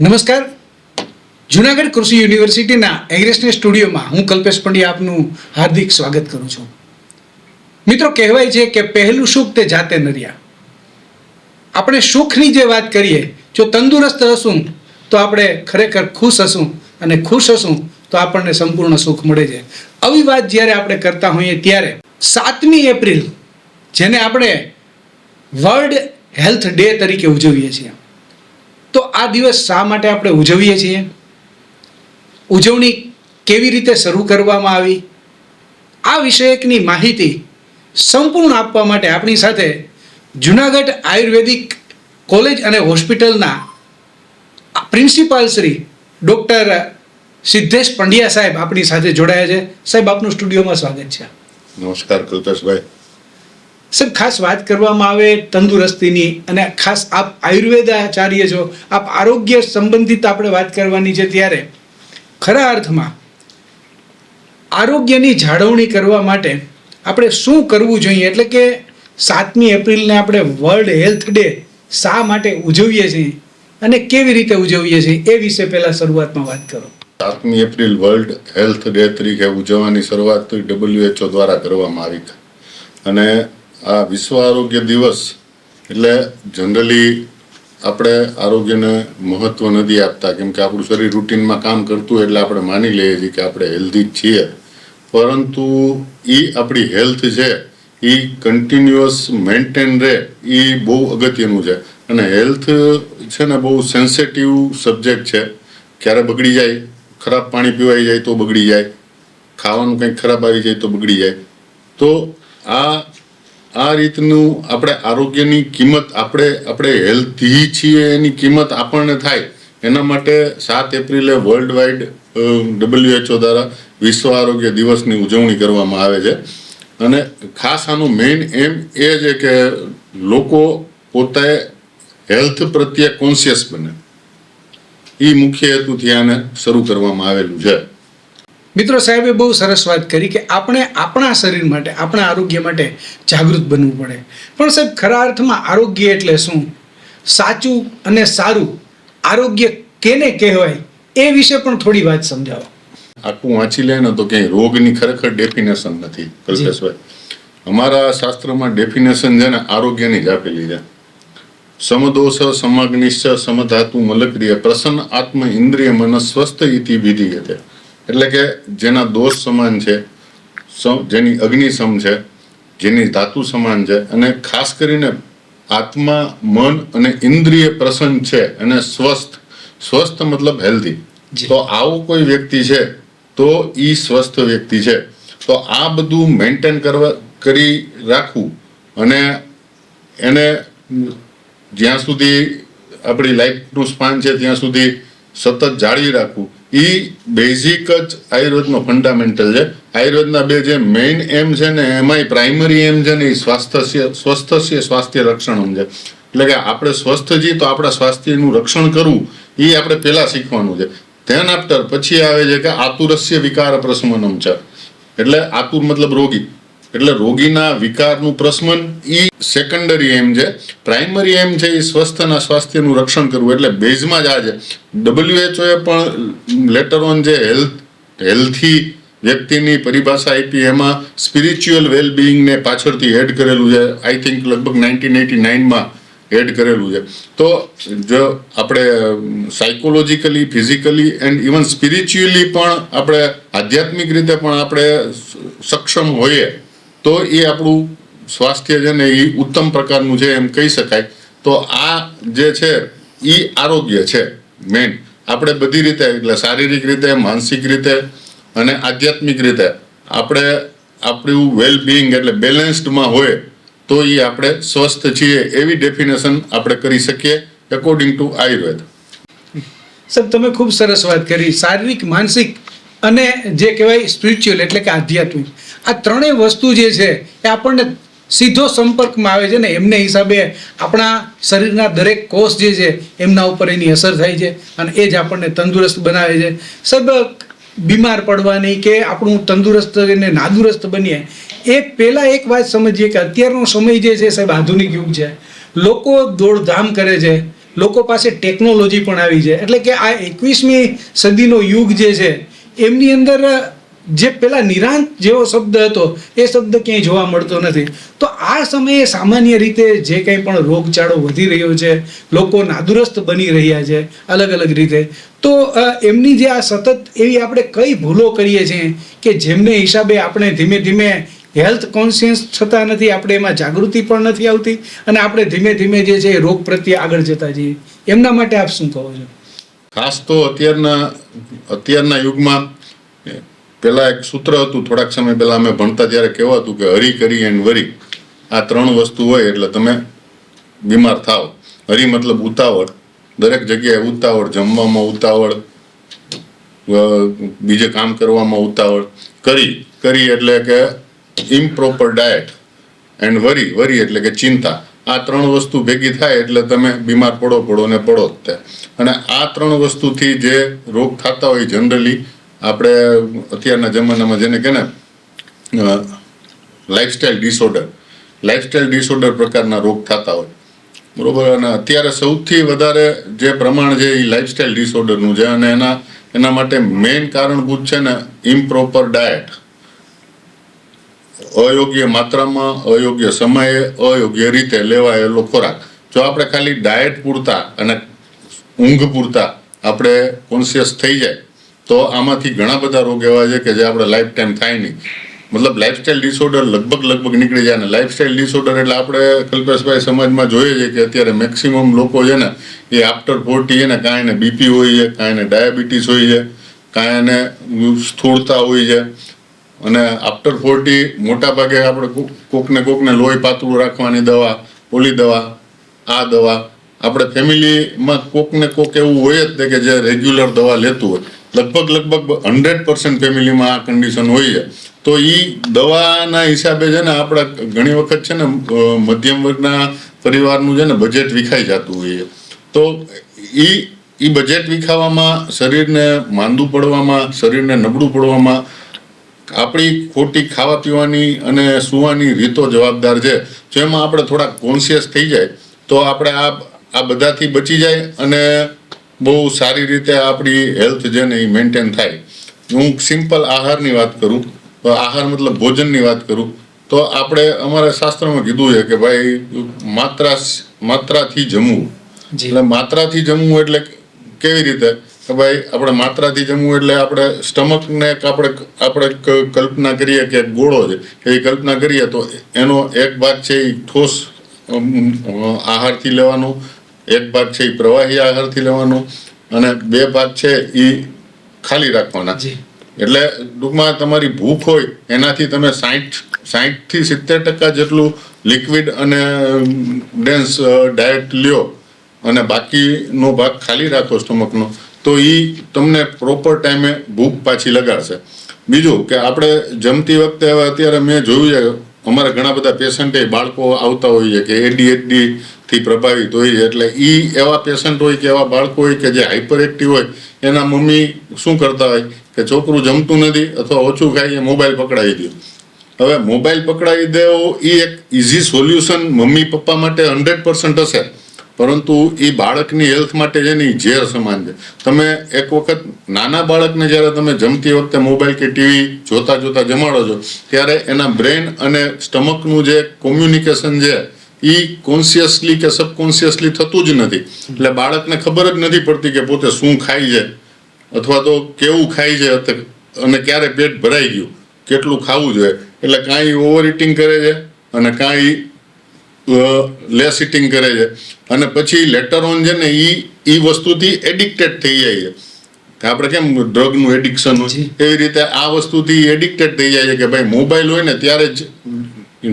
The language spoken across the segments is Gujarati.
નમસ્કાર. જૂનાગઢ કૃષિ યુનિવર્સિટીના એગ્રેસની સ્ટુડિયોમાં હું કલ્પેશ પંડ્યા આપનું હાર્દિક સ્વાગત કરું છું. મિત્રો, કહેવાય છે કે પહેલું સુખ તે જાતે નર્યા. આપણે સુખની જે વાત કરીએ, જો તંદુરસ્ત હશું તો આપણે ખરેખર ખુશ હશું, અને ખુશ હશું તો આપણને સંપૂર્ણ સુખ મળે છે. આવી વાત જ્યારે આપણે કરતા હોઈએ ત્યારે 7મી એપ્રિલ, જેને આપણે વર્લ્ડ હેલ્થ ડે તરીકે ઉજવીએ છીએ, તો આ દિવસ શા માટે આપણે ઉજવીએ છીએ, ઉજવણી કેવી રીતે શરૂ કરવામાં આવી, આ વિષયકની માહિતી સંપૂર્ણ આપવા માટે આપણી સાથે જૂનાગઢ આયુર્વેદિક કોલેજ અને હોસ્પિટલના પ્રિન્સિપાલ શ્રી ડૉક્ટર સિદ્ધેશ પંડ્યા સાહેબ આપણી સાથે જોડાયા છે. સાહેબ, આપનું સ્ટુડિયોમાં સ્વાગત છે. નમસ્કાર કલ્પેશભાઈ. સાહેબ, ખાસ વાત કરવામાં આવે તંદુરસ્તીની, અને ખાસ આપ આયુર્વેદાચાર્ય છો, આપ આરોગ્ય સંબંધિત આપણે વાત કરવાની છે, ત્યારે ખરા અર્થમાં આરોગ્યની જાળવણી કરવા માટે આપણે શું કરવું જોઈએ, એટલે કે 7મી એપ્રિલને આપણે વર્લ્ડ હેલ્થ ડે શા માટે ઉજવીએ છીએ અને કેવી રીતે ઉજવીએ છીએ, એ વિશે પહેલા શરૂઆતમાં વાત કરો. 7મી એપ્રિલ વર્લ્ડ હેલ્થ ડે તરીકે ઉજવવાની શરૂઆત WHO દ્વારા કરવામાં આવી, અને આ વિશ્વ આરોગ્ય દિવસ એટલે જનરલી આપણે આરોગ્યને મહત્વ નથી આપતા, કેમ કે આપણું શરીર રૂટીનમાં કામ કરતું એટલે આપણે માની લઈએ છીએ કે આપણે હેલ્ધી જ છીએ. પરંતુ એ આપણી હેલ્થ છે એ કન્ટિન્યુઅસ મેન્ટેન રહે એ બહુ અગત્યનું છે. અને હેલ્થ છે ને બહુ સેન્સિટિવ સબ્જેક્ટ છે. ક્યારે બગડી જાય, ખરાબ પાણી પીવાઈ જાય તો બગડી જાય, ખાવાનું કંઈક ખરાબ આવી જાય તો બગડી જાય. તો આ રીતનું આપણે આરોગ્યની કિંમત, આપણે હેલ્ધી છીએ એની કિંમત આપણને થાય, એના માટે 7 એપ્રિલે વર્લ્ડ વાઇડ WHO દ્વારા વિશ્વ આરોગ્ય દિવસની ઉજવણી કરવામાં આવે છે. અને ખાસ આનું મેઇન એમ એ છે કે લોકો પોતે હેલ્થ પ્રત્યે કોન્શિયસ બને, એ મુખ્ય હેતુથી આને શરૂ કરવામાં આવેલું છે. મિત્રો, સાહેબે બહુ સરસ વાત કરી કે આપણે આપણા શરીર માટે, આપણા આરોગ્ય માટે જાગૃત બનવું પડે. પણ સાહેબ, ખરા અર્થમાં આરોગ્ય એટલે શું, સાચું અને સારું આરોગ્ય કેને કહેવાય, એ વિશે પણ થોડી વાત સમજાવો. આખું વાંચી લે ને તો ક્યાંય રોગની ખરેખર ડેફિનેશન નથી કલ્પેશભાઈ. અમારા શાસ્ત્રમાં ડેફિનેશન છે ને આરોગ્યની જ આપેલી છે. સમદોષ સમગ્નિશ્ચ સમધાતુ મલક્રિય પ્રસન્ન આત્મ ઇન્દ્રિય મન સ્વસ્થ ઇતિ વિધિયતે. એટલે કે જેના દોષ સમાન છે, જેની અગ્નિ સમ છે, જેની ધાતુ સમાન છે, અને ખાસ કરીને આત્મા, મન અને ઇન્દ્રિય પ્રસન્ન છે અને સ્વસ્થ મતલબ હેલ્ધી. તો આવો કોઈ વ્યક્તિ છે તો એ સ્વસ્થ વ્યક્તિ છે. તો આ બધું મેન્ટેન કરી રાખવું અને એને જ્યાં સુધી આપણી લાઈફનું સ્પાન છે ત્યાં સુધી સતત જાળવી રાખવું, એ બેઝિક જ આયુર્વેદનો ફંડામેન્ટલ છે. આયુર્વેદના બે જે મેઇન એમ છે ને, એમાંય પ્રાઇમરી એમ છે ને એ સ્વાસ્થ્ય રક્ષણમ છે. એટલે કે આપણે સ્વસ્થ છીએ તો આપણા સ્વાસ્થ્યનું રક્ષણ કરવું એ આપણે પહેલાં શીખવાનું છે. ધ્યાન આફ્ટર પછી આવે છે કે આતુરસ્ય વિકાર પ્રશમનમ છે. એટલે આતુર મતલબ રોગી, એટલે રોગીના વિકારનું પ્રશમન એ સેકન્ડરી એમ છે. પ્રાઇમરી એમ છે એ સ્વસ્થના સ્વાસ્થ્યનું રક્ષણ કરવું. એટલે બેઝમાં જ આ છે. WHO પણ લેટર ઓન જે હેલ્થી વ્યક્તિની પરિભાષા આપી, એમાં સ્પિરિચ્યુઅલ વેલબિંગને પાછળથી એડ કરેલું છે. આઈ થિંક લગભગ 1989માં એડ કરેલું છે. તો જો આપણે psychologically, physically and even spiritually પણ આપણે આધ્યાત્મિક રીતે પણ આપણે સક્ષમ હોઈએ તો એ આપણું સ્વાસ્થ્ય છે ને એ ઉત્તમ પ્રકારનું છે એમ કહી શકાય. તો આ જે છે એ આરોગ્ય છે મેન. આપણે બધી રીતે, એટલે શારીરિક રીતે, માનસિક રીતે અને આધ્યાત્મિક રીતે આપણે આપણું વેલબિંગ એટલે બેલેન્સ્ડમાં હોય તો એ આપણે સ્વસ્થ છીએ, એવી ડેફિનેશન આપણે કરી શકીએ એકોર્ડિંગ ટુ આયુર્વેદ. સાહેબ, તમે ખૂબ સરસ વાત કરી. શારીરિક, માનસિક અને જે કહેવાય સ્પિરિચ્યુઅલ એટલે કે આધ્યાત્મિક, આ ત્રણેય વસ્તુ જે છે એ આપણને સીધો સંપર્કમાં આવે છે ને, એમને હિસાબે આપણા શરીરના દરેક કોષ જે છે એમના ઉપર એની અસર થાય છે, અને એ જ આપણને તંદુરસ્ત બનાવે છે. સાહેબ, બીમાર પડવાની કે આપણું તંદુરસ્ત અને નાદુરસ્ત બનીએ એ પહેલાં એક વાત સમજીએ કે અત્યારનો સમય જે છે સાહેબ આધુનિક યુગ છે. લોકો દોડધામ કરે છે, લોકો પાસે ટેકનોલોજી પણ આવી છે, એટલે કે આ 21મી સદીનો યુગ જે છે એમની અંદર જે પેલા નિરાંત જેવો શબ્દ હતો એ શબ્દ ક્યાંય જોવા મળતો નથી. તો આ સમયે સામાન્ય રીતે જે કંઈ પણ રોગચાળો વધી રહ્યો છે, લોકો નાદુરસ્ત બની રહ્યા છે અલગ અલગ રીતે, તો એમની જે આ સતત એવી આપણે કઈ ભૂલો કરીએ છીએ કે જેમને હિસાબે આપણે ધીમે ધીમે હેલ્થ કોન્શિયસ થતા નથી, આપણે એમાં જાગૃતિ પણ નથી આવતી અને આપણે ધીમે ધીમે જે છે એ રોગ પ્રત્યે આગળ જતા જઈએ. એમના માટે આપ શું કહો છો? ખાસ તો અત્યારના યુગમાં પેલા એક સૂત્ર હતું, થોડાક સમય પહેલા અમે ભણતા ત્યારે કહેવાતું કે હરી, કરી એન્ડ વરી, આ 3 વસ્તુ હોય એટલે તમે બીમાર થાવ. હરી મતલબ ઉતાવળ, દરેક જગ્યાએ ઉતાવળ, જમવામાં ઉતાવળ, બીજે કામ કરવામાં ઉતાવળ. કરી એટલે કે ઇમ્પ્રોપર ડાયટ, એન્ડ વરી એટલે કે ચિંતા. આ 3 વસ્તુ ભેગી થાય એટલે તમે બીમાર પડો ને પડો જ તે. અને આ 3 વસ્તુથી જે રોગ થતા હોય જનરલી આપણે અત્યારના જમાનામાં જેને કે ને લાઇફસ્ટાઇલ ડિસઓર્ડર પ્રકારના રોગ થતા હોય, બરોબર. અને અત્યારે સૌથી વધારે જે પ્રમાણ છે એ લાઇફસ્ટાઇલ ડિસઓર્ડરનું છે, અને એના માટે મેઇન કારણભૂત છે ને ઇમ્પ્રોપર ડાયટ. અયોગ્ય માત્રામાં, અયોગ્ય સમયે, અયોગ્ય રીતે લેવાયેલો ખોરાક. જો આપણે ખાલી ડાયટ પૂરતા અને ઊંઘ પૂરતા આપણે કોન્શિયસ થઈ જાય તો આમાંથી ઘણા બધા રોગ એવા છે કે જે આપણે લાઈફ ટાઈમ થાય નહીં. મતલબ લાઇફસ્ટાઇલ ડિસઓર્ડર લગભગ નીકળી જાય. ને લાઇફસ્ટાઇલ ડિસઓર્ડર એટલે આપણે કલ્પેશભાઈ સમાજમાં જોઈએ છે કે અત્યારે મેક્સિમમ લોકો છે ને એ આફ્ટર 40 છે ને કાંઈ એને બીપી હોય છે, કાંઈ એને ડાયાબિટીસ હોય છે, કાંઈ એને સ્થૂળતા હોય છે. અને આફ્ટર 40 મોટા ભાગે આપણે કોકને લોહી પાતળું રાખવાની દવા, ઓલી દવા, આ દવા, આપણે ફેમિલીમાં કોકને કોક એવું હોય જ કે જે રેગ્યુલર દવા લેતું હોય. લગભગ 100% ફેમિલીમાં આ કન્ડિશન હોય છે. તો એ દવાના હિસાબે છે ને આપણે ઘણી વખત છે ને મધ્યમ વર્ગના પરિવારનું છે ને બજેટ વિખાઈ જતું હોય છે. તો એ બજેટ વિખાવામાં, શરીરને માંદું પડવામાં, શરીરને નબળું પડવામાં આપણી ખોટી ખાવા પીવાની અને સૂવાની રીતો જવાબદાર છે. જો એમાં આપણે થોડા કોન્શિયસ થઈ જાય તો આપણે આ બધાથી બચી જાય અને બહુ સારી રીતે આપણી હેલ્થ છે ને એ મેન્ટેન થાય. હું સિમ્પલ આહારની વાત કરું તો આહાર મતલબ ભોજનની વાત કરું તો આપણે અમારા શાસ્ત્રમાં કીધું છે કે ભાઈ માત્રાથી જમવું. એટલે માત્રાથી જમવું એટલે કેવી રીતે કે ભાઈ આપણે માત્રાથી જમવું એટલે આપણે સ્ટમકને આપણે કલ્પના કરીએ કે ગોળો છે, એ કલ્પના કરીએ તો એનો એક ભાગ છે એ ઠોસ આહારથી લેવાનો, એક ભાગ છે એ પ્રવાહી આહારથી લેવાનો, અને 2 ભાગ છે એ ખાલી રાખવાના. એટલે ટૂંકમાં તમારી ભૂખ હોય એનાથી તમે 60 થી 70% જેટલું લિક્વિડ અને ડેન્સ ડાયટ લ્યો અને બાકીનો ભાગ ખાલી રાખો સ્ટમકનો, તો એ તમને પ્રોપર ટાઈમે ભૂખ પાછી લગાડશે. બીજું કે આપણે જમતી વખતે હવે અત્યારે મેં જોયું છે અમારા ઘણા બધા પેશન્ટ બાળકો આવતા હોય છે કે ADHD થી પ્રભાવિત હોય છે. એટલે એ એવા પેશન્ટ હોય કે એવા બાળકો હોય કે જે હાઈપર એક્ટિવ હોય, એના મમ્મી શું કરતા હોય કે છોકરું જમતું નથી અથવા ઓછું ખાય, મોબાઈલ પકડાવી દો. હવે મોબાઈલ પકડાવી દેવો એ એક ઇઝી સોલ્યુશન મમ્મી પપ્પા માટે 100% હશે, પરંતુ એ બાળકની હેલ્થ માટે છે ને એ ઝેર સમાન છે. તમે એક વખત નાના બાળકને જ્યારે તમે જમતી વખતે મોબાઈલ કે ટીવી જોતા જમાડો છો ત્યારે એના બ્રેન અને સ્ટમકનું જે કોમ્યુનિકેશન છે એ કોન્શિયસલી કે સબકોન્શિયસલી થતું જ નથી. એટલે બાળકને ખબર જ નથી પડતી કે પોતે શું ખાય છે અથવા તો કેવું ખાય છે અને ક્યારે પેટ ભરાઈ ગયું, કેટલું ખાવું જોઈએ. એટલે કાંઈ ઓવર ઇટિંગ કરે છે અને કાંઈ લેસ ઇટિંગ કરે છે, અને પછી લેટર ઓન છે ને એ વસ્તુથી એડિક્ટેડ થઈ જાય છે. આપણે કેમ ડ્રગનું એડિક્શન હોય એવી રીતે આ વસ્તુથી એડિક્ટેડ થઈ જાય છે કે ભાઈ મોબાઈલ હોય ને ત્યારે જ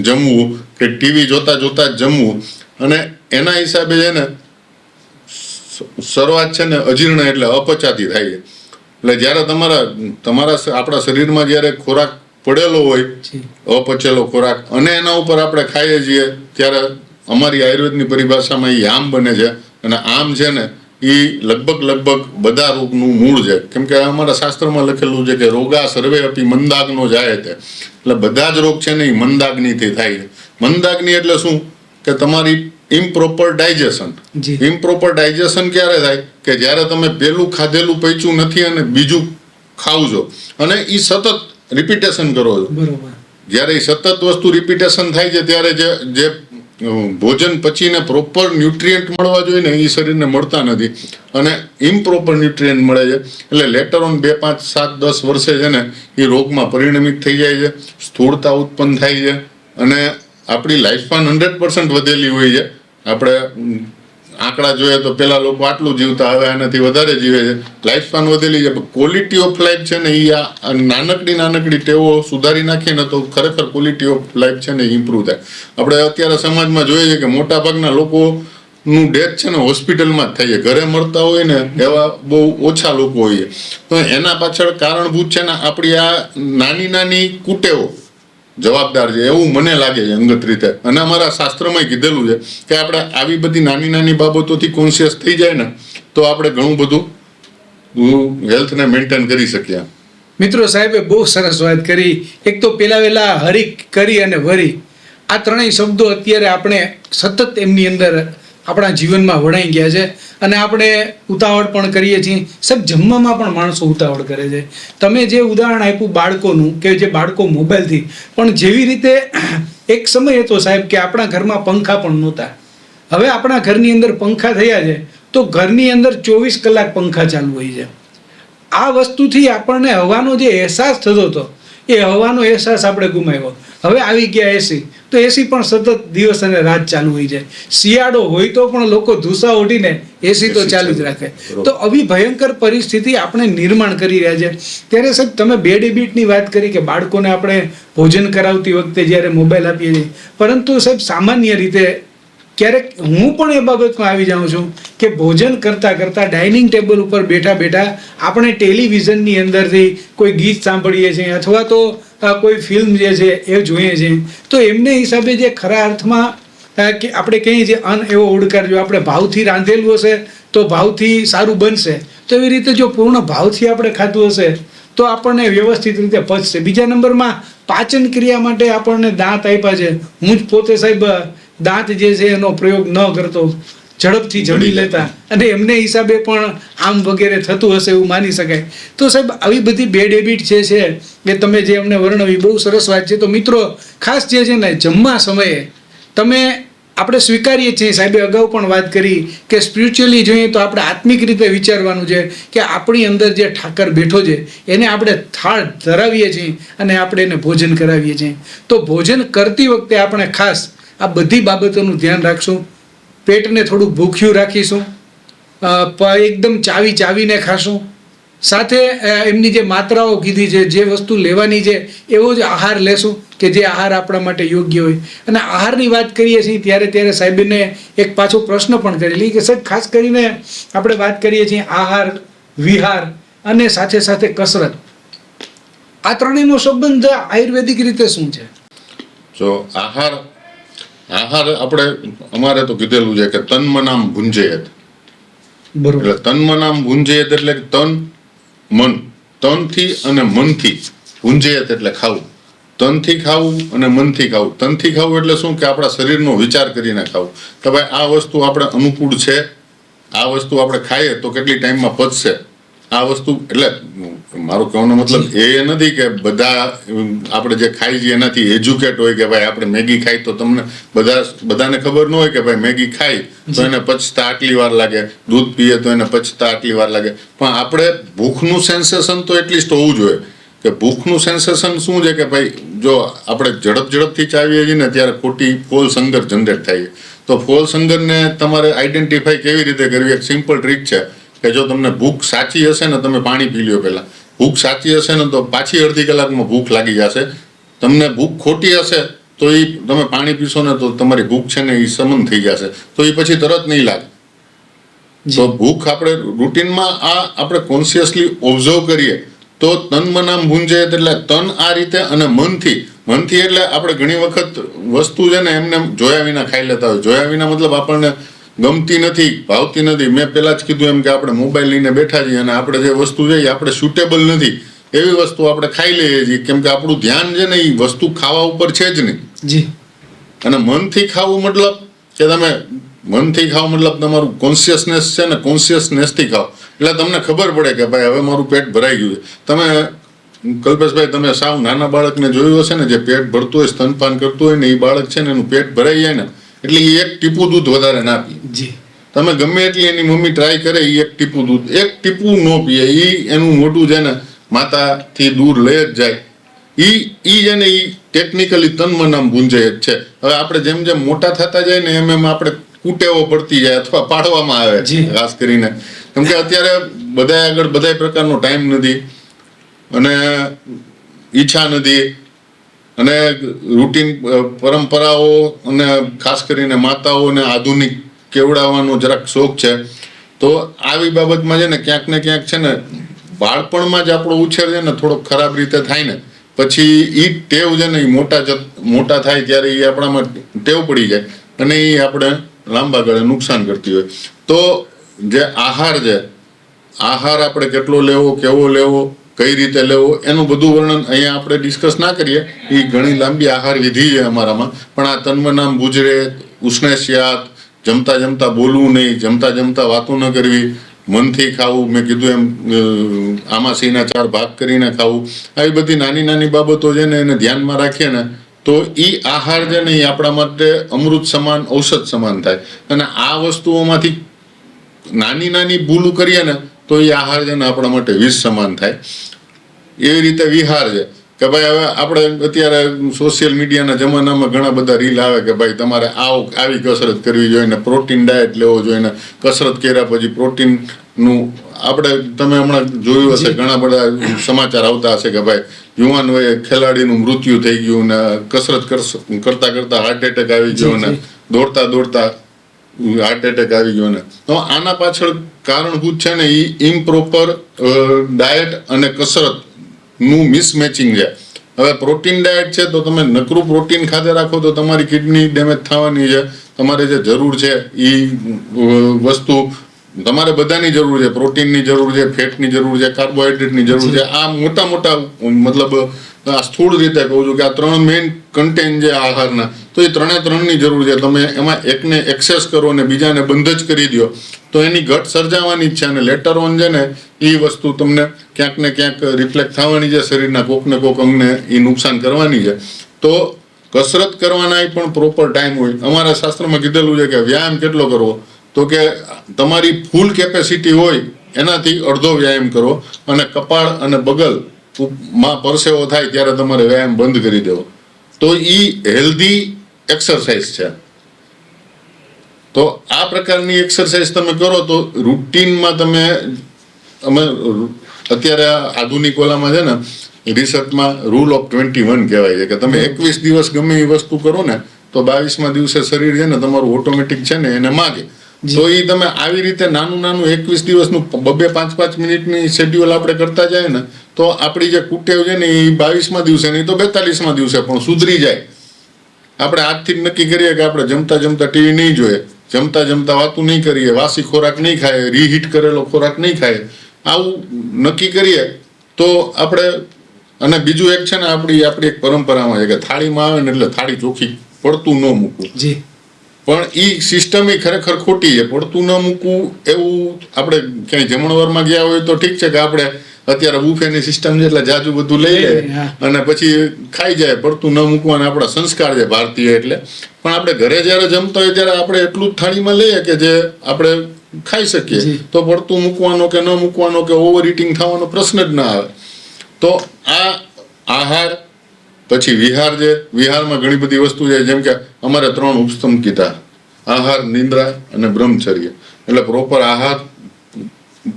જમવું કે ટીવી જોતા જ જમવું. અને એના હિસાબે છે ને શરૂઆત છે ને અજીર્ણ એટલે અપચાતી થાય છે. એટલે જ્યારે આપણા શરીરમાં જ્યારે ખોરાક પડેલો હોય, અપચેલો ખોરાક, અને એના ઉપર આપણે ખાઈએ છીએ ત્યારે અમારી આયુર્વેદની પરિભાષામાં એ આમ બને છે. અને આમ છે ને એ લગભગ બધા રોગનું મૂળ છે. કેમ કે અમારા શાસ્ત્રમાં લખેલું છે કે રોગા સર્વે અપી મંદાગ્નો જાય છે. એટલે બધા જ રોગ છે ને એ મંદાગ્નિથી થાય છે. મંદાગ્નિ એટલે શું કે તમારી ઇમ્પ્રોપર ડાયજેશન. જી. ઇમ્પ્રોપર ડાયજેશન ક્યારે થાય કે જ્યારે તમે પેલું ખાધેલું પચ્યું નથી અને બીજું ખાવ છો અને એ સતત રિપીટેશન કરો છો. બરોબર. જ્યારે એ સતત વસ્તુ રિપીટેશન થાય છે ત્યારે જે ભોજન પચીને પ્રોપર ન્યુટ્રિયન્ટ મળવા જોઈએ ને એ શરીરને મળતા નથી અને ઇમ્પ્રોપર ન્યુટ્રિયન્ટ મળે છે એટલે લેટર ઓન 2, 5, 7, 10 વર્ષે છે ને એ રોગમાં પરિણમિત થઈ જાય છે, સ્થૂળતા ઉત્પન્ન થાય છે અને આપણી લાઈફસ્પાન 100% વધેલી હોય છે. આપણે આંકડા જોઈએ તો પેલા લોકો આટલું જીવતા, હવે આનાથી વધારે જીવે છે. લાઈફસ્પાન વધેલી છે, ક્વોલિટી ઓફ લાઈફ છે ને એ આ નાનકડી ટેવો સુધારી નાખીએ ને તો ખરેખર ક્વોલિટી ઓફ લાઈફ છે ને ઇમ્પ્રૂવ થાય. આપણે અત્યારે સમાજમાં જોઈએ છે કે મોટા ભાગના લોકોનું ડેથ છે ને હોસ્પિટલમાં જ થાય છે, ઘરે મળતા હોય ને એવા બહુ ઓછા લોકો હોય છે. તો એના પાછળ કારણભૂત છે ને આપણી આ નાની કુટેવો જવાબદાર છે એવું મને લાગે છે અંગત રીતે. અને અમારા શાસ્ત્રમાં કીધેલું છે કે આપણે આવી બધી નાની બાબતોથી કોન્શિયસ થઈ જાય ને તો આપણે ઘણું બધું હેલ્થને મેન્ટેન કરી શકીએ. મિત્રો, સાહેબે બહુ સરસ વાત કરી. એક તો પેલા વેલા હરી, કરી અને વરી, આ ત્રણેય શબ્દો અત્યારે આપણે સતત એમની અંદર આપણા જીવનમાં વણાઈ ગયા છે અને આપણે ઉતાવળ પણ કરીએ છીએ. સાહેબ, જમવામાં પણ માણસો ઉતાવળ કરે છે. તમે જે ઉદાહરણ આપ્યું બાળકોનું, કે જે બાળકો મોબાઈલથી, પણ જેવી રીતે એક સમય હતો સાહેબ કે આપણા ઘરમાં પંખા પણ નહોતા. હવે આપણા ઘરની અંદર પંખા થયા છે તો ઘરની અંદર 24 કલાક પંખા ચાલુ હોય છે. આ વસ્તુથી આપણને હવાનો જે અહેસાસ થતો હતો એ હવાનો અહેસાસ આપણે ગુમાવ્યો. હવે આવી ગયા એસી, તો એસી પણ સતત દિવસ અને રાત ચાલુ હોય છે. શિયાળો હોય તો પણ લોકો ધૂસા ઓઢીને એસી તો ચાલુ જ રાખે. તો આવી ભયંકર પરિસ્થિતિ આપણે નિર્માણ કરી રહ્યા છે. ત્યારે સાહેબ, તમે બેડ હેબિટની વાત કરી કે બાળકોને આપણે ભોજન કરાવતી વખતે જ્યારે મોબાઈલ આપીએ છીએ, પરંતુ સાહેબ સામાન્ય રીતે ક્યારેક હું પણ એ બાબતમાં આવી જાઉં છું કે ભોજન કરતાં ડાઇનિંગ ટેબલ ઉપર બેઠા આપણે ટેલિવિઝનની અંદરથી કોઈ ગીત સાંભળીએ છીએ અથવા તો કોઈ ફિલ્મ જે છે એ જોઈએ છીએ, તો એમને હિસાબે જે ખરા અર્થમાં કે આપણે કહીએ છીએ અન્ન એવો ઓડકાર, જો આપણે ભાવથી રાંધેલું હશે તો ભાવથી સારું બનશે. તો એવી રીતે જો પૂર્ણ ભાવથી આપણે ખાધું હશે તો આપણને વ્યવસ્થિત રીતે પચશે. બીજા નંબરમાં પાચન ક્રિયા માટે આપણને દાંત આપ્યા છે. હું જ પોતે સાહેબ દાંત જે છે એનો પ્રયોગ ન કરતો, ઝડપથી જમી લેતા, અને એમને હિસાબે પણ આમ વગેરે થતું હશે એવું માની શકાય. તો સાહેબ, આવી બધી બેડ હેબિટ જે છે એ તમે જે અમને વર્ણવી બહુ સરસ વાત છે. તો મિત્રો, ખાસ જે છે ને જમવા સમયે આપણે સ્વીકારીએ છીએ, સાહેબે અગાઉ પણ વાત કરી કે સ્પિરિચ્યુઅલી જોઈએ તો આપણે આત્મિક રીતે વિચારવાનું છે કે આપણી અંદર જે ઠાકર બેઠો છે એને આપણે થાળ ધરાવીએ છીએ અને આપણે એને ભોજન કરાવીએ છીએ. તો ભોજન કરતી વખતે આપણે ખાસ આ બધી બાબતોનું ધ્યાન રાખશું. પેટને થોડું ભૂખ્યું રાખીશું, એકદમ ચાવીને ખાશું. સાથે એમની જે માત્રાઓ કીધી છે, જે વસ્તુ લેવાની છે એવો જ આહાર લેશું કે જે આહાર આપણા માટે યોગ્ય હોય. અને આહારની વાત કરીએ છીએ ત્યારે સાહેબને એક પાછો પ્રશ્ન પણ કરેલી કે સાહેબ, ખાસ કરીને આપણે વાત કરીએ છીએ આહાર, વિહાર અને સાથે કસરત, આ ત્રણેયનો સંબંધ આયુર્વેદિક રીતે શું છે? જો આહાર આપણે અમારે તો કીધેલું છે કે તન મનામ ભુંજેયત. બરોબર. એટલે તન મનામ ભુંજેયત એટલે કે તન મન, તનથી અને મનથી. ભુંજેયત એટલે ખાવું, તનથી ખાવું અને મનથી ખાવું. તનથી ખાવું એટલે શું કે આપણા શરીરનો વિચાર કરીને ખાવું કે ભાઈ આ વસ્તુ આપણે અનુકૂળ છે, આ વસ્તુ આપણે ખાઈએ તો કેટલી ટાઈમમાં પચશે. આ વસ્તુ એટલે મારો કહેવાનો મતલબ એ નથી કે બધા આપણે જે ખાઈ છીએ એનાથી એજ્યુકેટ હોય કે ભાઈ આપણે મેગી ખાઈ તો તમને બધાને ખબર ન હોય કે ભાઈ મેગી ખાઈ તો એને પચતા આટલી વાર લાગે, દૂધ પીએ તો એને પચતા આટલી વાર લાગે. પણ આપણે ભૂખનું સેન્સેશન તો એટલીસ્ટ હોવું જોઈએ કે ભૂખનું સેન્સેશન શું છે કે ભાઈ જો આપણે ઝડપથી ચાવીએ છીએ ને ત્યારે ખોટી ફોલ્સ હંગર જનરેટ થાય. તો ફોલ્સ હંગરને તમારે આઈડેન્ટિફાઈ કેવી રીતે કરવી? એક સિમ્પલ ટ્રીક છે કે જો તમને ભૂખ સાચી હશે ને, તમે પાણી પી લ્યો પહેલાં. ભૂખ સાચી હશે ને તો પાછી અડધી કલાકમાં ભૂખ લાગી જશે. તમને ભૂખ ખોટી હશે તો એ તમે પાણી પીશો ને તો તમારી ભૂખ છે ને એ સમન થઈ જશે, તો એ પછી તરત નહીં લાગે. તો ભૂખ આપણે રૂટીનમાં આપણે કોન્શિયસલી ઓબ્ઝર્વ કરીએ તો તન મનામ ભુંજેયત એટલે તન આ રીતે અને મનથી એટલે આપણે ઘણી વખત વસ્તુ છે ને એમને જોયા વિના ખાઈ લેતા હોય. જોયા વિના મતલબ આપણને ગમતી નથી, ભાવતી નથી. મેં પહેલાં જ કીધું એમ કે આપણે મોબાઈલ લઈને બેઠા છીએ અને આપણે જે વસ્તુ છે એ આપણે સુટેબલ નથી એવી વસ્તુ આપણે ખાઈ લઈએ છીએ કેમ કે આપણું ધ્યાન છે ને એ વસ્તુ ખાવા ઉપર છે જ નહીં. જી. અને મનથી ખાવું મતલબ કે તમે મનથી ખાઓ મતલબ તમારું કોન્શિયસનેસ છે ને કોન્શિયસનેસથી ખાઓ એટલે તમને ખબર પડે કે ભાઈ હવે મારું પેટ ભરાઈ ગયું છે. તમે કલ્પેશભાઈ તમે સાવ નાના બાળકને જોયું હશે ને જે પેટ ભરતું હોય સ્તનપાન કરતું હોય ને એ બાળક છે ને એનું પેટ ભરાઈ જાય ને એટલે એ એક ટીપું દૂધ વધારે ના પીએ. જી તમે ગમે એટલી એની મમ્મી ટ્રાય કરે એ એક ટીપું ન પીએ. એ એનું મોઢું છે ને માતાથી દૂર લઈ જ જાય. ઈ છે ને ઈ ટેકનિકલી તન મન આમ ગુંજાય જ છે. હવે આપણે જેમ જેમ મોટા થતા જાય ને એમ આપણે કુટેવો પડતી જાય અથવા પાડવામાં આવે ખાસ કરીને. કેમ કે અત્યારે બધા આગળ બધા પ્રકારનો ટાઈમ નથી અને ઈચ્છા નથી અને રૂટીન પરંપરાઓ અને ખાસ કરીને માતાઓને આધુનિક કેવડાવવાનો જરાક શોખ છે. તો આવી બાબતમાં છે ને ક્યાંક ને બાળપણમાં જ આપણો ઉછેર છે ને થોડોક ખરાબ રીતે થાય ને પછી એ ટેવ છે ને એ મોટા થાય ત્યારે એ આપણામાં ટેવ પડી જાય અને એ આપણે લાંબા ગાળે નુકસાન કરતી હોય. તો જે આહાર છે આહાર આપણે કેટલો લેવો કેવો લેવો કઈ રીતે લેવો એનું બધું વર્ણન અહીંયા આપણે ડિસ્કસ ના કરીએ. એ ઘણી લાંબી આહાર વિધિ છે અમારામાં. પણ આ તન્મનામ ગુજરે ઉષ્ણેસ્યાત જમતા જમતા બોલવું નહીં જમતા જમતા વાતો ન કરવી મનથી ખાવું મેં કીધું એમ આમાં સિંહના 4 ભાગ કરીને ખાવું આવી બધી નાની નાની બાબતો છે ને એને ધ્યાનમાં રાખીએ ને તો એ આહાર છે ને એ આપણા માટે અમૃત સમાન ઔષધ સમાન થાય. અને આ વસ્તુઓમાંથી નાની નાની ભૂલું કરીએ ને તો એ આહાર છે ને આપણા માટે વિષ સમાન થાય. એવી રીતે વિહાર છે કે ભાઈ હવે આપણે અત્યારે સોશિયલ મીડિયાના જમાનામાં ઘણા બધા રીલ આવે કે ભાઈ તમારે આવી કસરત કરવી જોઈએ ને પ્રોટીન ડાયટ લેવો જોઈએ ને કસરત કર્યા પછી પ્રોટીનનું આપણે તમે હમણાં જોયું હશે ઘણા બધા સમાચાર આવતા હશે કે ભાઈ યુવાન વયે ખેલાડીનું મૃત્યુ થઈ ગયું ને કસરત કરતા કરતા હાર્ટ એટેક આવી ગયો ને દોડતા દોડતા હાર્ટ એટેક આવી ગયો ને. તો આના પાછળ કારણભૂત છે ને એ ઇમ્પ્રોપર ડાયટ અને કસરત નું મિસમેચિંગ છે. હવે પ્રોટીન ડાયટ છે તો તમે નકરું પ્રોટીન ખાધે રાખો તો તમારી કિડની ડેમેજ થવાની છે. તમારે જે જરૂર છે એ વસ્તુ તમારે બધાની જરૂર છે. પ્રોટીનની જરૂર છે ફેટની જરૂર છે કાર્બોહાઈડ્રેટની જરૂર છે. આ મોટા મોટા મતલબ આ સ્થૂળ રીતે કહું છું કે આ 3 મેઇન કન્ટેન્ટ છે આહારના તો એ 3ની જરૂર છે. તમે એમાં એકને એક્સેસ કરો અને બીજાને બંધ જ કરી દો તો એની ઘટ સર્જાવાની જ છે અને લેટર ઓન છે ને એ વસ્તુ તમને ક્યાંક ને ક્યાંક રિફ્લેક્ટ થવાની છે શરીરના કોક ને કોક અંગને એ નુકસાન કરવાની છે. તો કસરત કરવાના પણ પ્રોપર ટાઈમ હોય. અમારા શાસ્ત્રમાં કીધેલું છે કે વ્યાયામ કેટલો કરવો તો કે તમારી ફૂલ કેપેસિટી હોય એનાથી અડધો વ્યાયામ કરો અને કપાળ અને બગલ માં પરસેવો થાય ત્યારે તમારે વ્યાયામ બંધ કરી દેવો. તો એ હેલ્ધી એક્સરસાઇઝ છે. તો આ પ્રકારની એક્સરસાઇઝ તમે કરો તો રૂટીનમાં અમે અત્યારે આધુનિક ઓલામાં છે ને રિસર્ચમાં રૂલ ઓફ 21 કહેવાય છે કે તમે 21 દિવસ ગમે એ વસ્તુ કરો ને તો 22મા દિવસે શરીર છે ને તમારું ઓટોમેટિક છે ને એને માગે. તો એ તમે આવી રીતે નાનું 21 દિવસનું 2-5 મિનિટની શેડ્યુલ આપણે કરતા જાય ને તો આપણી જે કુટેવ છે ને એ 22મા દિવસે નહીં તો 42મા દિવસે પણ સુધરી જાય. આપણે આજથી જ નક્કી કરીએ કે આપણે જમતા જમતા ટીવી નહીં જોઈએ જમતા જમતા વાતું નહીં કરીએ વાસી ખોરાક નહીં ખાય રીહીટ કરેલો ખોરાક નહીં ખાય આવું નક્કી કરીએ તો આપણે. અને બીજું એક છે ને આપણી એક પરંપરામાં છે કે થાળીમાં આવે ને એટલે થાળી ચોખ્ખી પડતું ન મૂકવું. પણ એ સિસ્ટમ એ ખરેખર ખોટી છે. પડતું ન મૂકવું એવું આપણે ક્યાંય જમણવારમાં ગયા હોય તો ઠીક છે કે આપણે અત્યારે બુફેની સિસ્ટમ છે એટલે જાજુ બધું લઈ લે અને પછી ખાઈ જાય. પડતું ન મૂકવાના આપણા સંસ્કાર છે ભારતીય એટલે. પણ આપણે ઘરે જ્યારે જમતા હોય ત્યારે આપણે એટલું જ થાળીમાં લઈએ કે જે આપણે ખાઈ શકીએ. તો પડતું મૂકવાનો કે ન મૂકવાનો કે ઓવર ઇટિંગ થવાનો પ્રશ્ન જ ના આવે. તો આ આહાર પછી વિહાર છે. વિહારમાં ઘણી બધી વસ્તુ છે જેમ કે અમારે 3 ઉપસ્તંભ કીધા આહાર નિંદ્રા અને બ્રહ્મચર્ય. એટલે પ્રોપર આહાર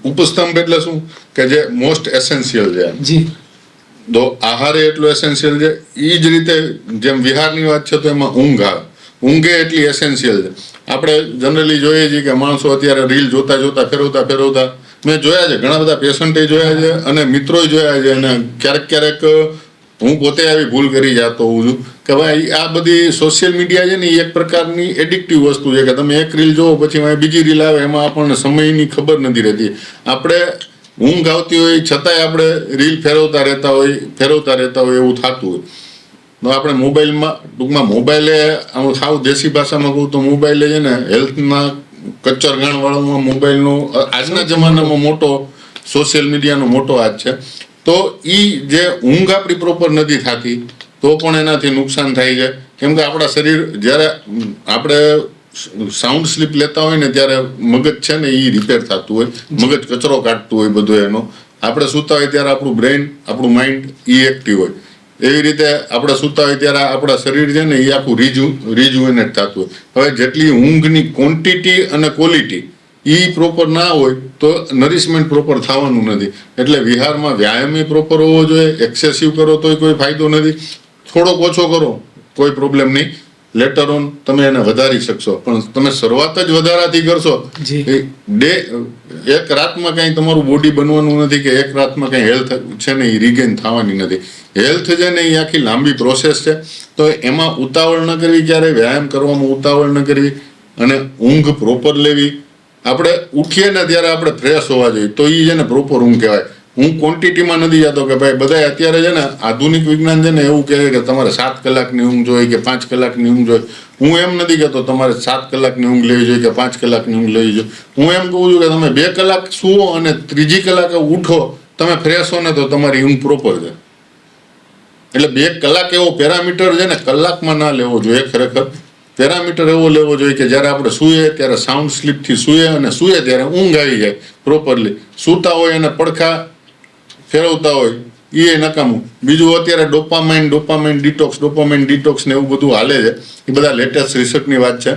ઉપસ્તંભ એટલે શું કે જે મોસ્ટ એસેન્શિયલ છે. તો આહાર એટલો એસેન્શિયલ છે. એ જ રીતે જેમ વિહારની વાત છે તો એમાં ઊંઘ આવે. ઊંઘ એટલી એસેન્શિયલ છે. આપણે જનરલી જોઈએ છીએ કે માણસો અત્યારે રીલ જોતા જોતા ફેરવતા મેં જોયા છે ઘણા બધા પેશન્ટે જોયા છે અને મિત્રોએ જોયા છે અને ક્યારેક હું પોતે આવી ભૂલ કરી જતો હોઉં છું કે ભાઈ આ બધી સોશિયલ મીડિયા છે ને એ એક પ્રકારની એડિક્ટિવ વસ્તુ છે કે તમે એક રીલ જોવો પછી બીજી રીલ આવે એમાં આપણને સમયની ખબર નથી રહેતી. આપણે ઊંઘ આવતી હોય છતાંય આપણે રીલ ફેરવતા રહેતા હોય એવું થતું હોય. તો આપણે મોબાઈલમાં ટૂંકમાં મોબાઈલે સાવ દેશી ભાષામાં કહું તો મોબાઈલે છે ને હેલ્થના કચ્ચર વાળામાં મોબાઈલનો આજના જમાનામાં મોટો સોશિયલ મીડિયાનો મોટો હાથ છે. તો એ જે ઊંઘ આપણી પ્રોપર નથી થતી તો પણ એનાથી નુકસાન થાય છે. કેમ કે આપણા શરીર જ્યારે આપણે સાઉન્ડ સ્લીપ લેતા હોય ને ત્યારે મગજ છે ને એ રિપેર થતું હોય, મગજ કચરો કાઢતું હોય બધો એનો. આપણે સૂતા હોય ત્યારે આપણું બ્રેઇન, આપણું માઇન્ડ એ એક્ટિવ હોય. એવી રીતે આપણે સૂતા હોય ત્યારે આપણા શરીર છે ને એ આખું રિજુવેનેટ થતું હોય. હવે જેટલી ઊંઘની ક્વોન્ટિટી અને ક્વોલિટી એ પ્રોપર ના હોય તો નરિશમેન્ટ પ્રોપર થવાનું નથી. એટલે વિહારમાં વ્યાયામ પ્રોપર હોવો જોઈએ. એક્સેસિવ કરો તોય કોઈ ફાયદો નથી, થોડોક ઓછો કરો કોઈ પ્રોબ્લેમ નહીં. લેટર ઓન તમે એને વધારી શકશો, પણ તમે શરૂઆત જ વધારાથી કરશો. એક રાતમાં કંઈ તમારું બોડી બનવાનું નથી કે એક રાતમાં કંઈ હેલ્થ છે ને એ રિગેન થવાની નથી. હેલ્થ છે ને એ આખી લાંબી પ્રોસેસ છે. તો એમાં ઉતાવળ ન કરવી, ક્યારેય વ્યાયામ કરવામાં ઉતાવળ ન કરવી અને ઊંઘ પ્રોપર લેવી. આપણે ઉઠીએ ને ત્યારે આપણે ફ્રેશ હોવા જોઈએ, તો એ છે ને પ્રોપર ઊંઘ કહેવાય. હું ક્વોન્ટિટીમાં નથી જતો કે ભાઈ બધા અત્યારે છે ને આધુનિક વિજ્ઞાન છે ને એવું કહે કે તમારે 7 કલાકની ઊંઘ જોઈએ કે 5 કલાકની ઊંઘ જોઈએ. હું એમ નથી કહેતો તમારે 7 કલાકની ઊંઘ લેવી જોઈએ કે 5 કલાકની ઊંઘ લેવી જોઈએ. હું એમ કહું છું કે તમે 2 કલાક સૂવો અને 3જી કલાકે ઉઠો, તમે ફ્રેશ હો ને તો તમારી ઊંઘ પ્રોપર છે. એટલે 2 કલાક એવો પેરામીટર છે ને કલાકમાં ના લેવો જોઈએ. ખરેખર પેરામીટર એવો લેવો જોઈએ કે જ્યારે આપણે સૂઈએ ત્યારે સાઉન્ડ સ્લીપથી સૂઈએ અને સૂઈએ ત્યારે ઊંઘ આવી જાય પ્રોપરલી. સૂતા હોય અને પડખા ફેરવતા હોય એ નકામું. બીજું અત્યારે ડોપામાઇન ડિટોક્સ ને એવું બધું હાલે છે. એ બધા લેટેસ્ટ રિસર્ચની વાત છે.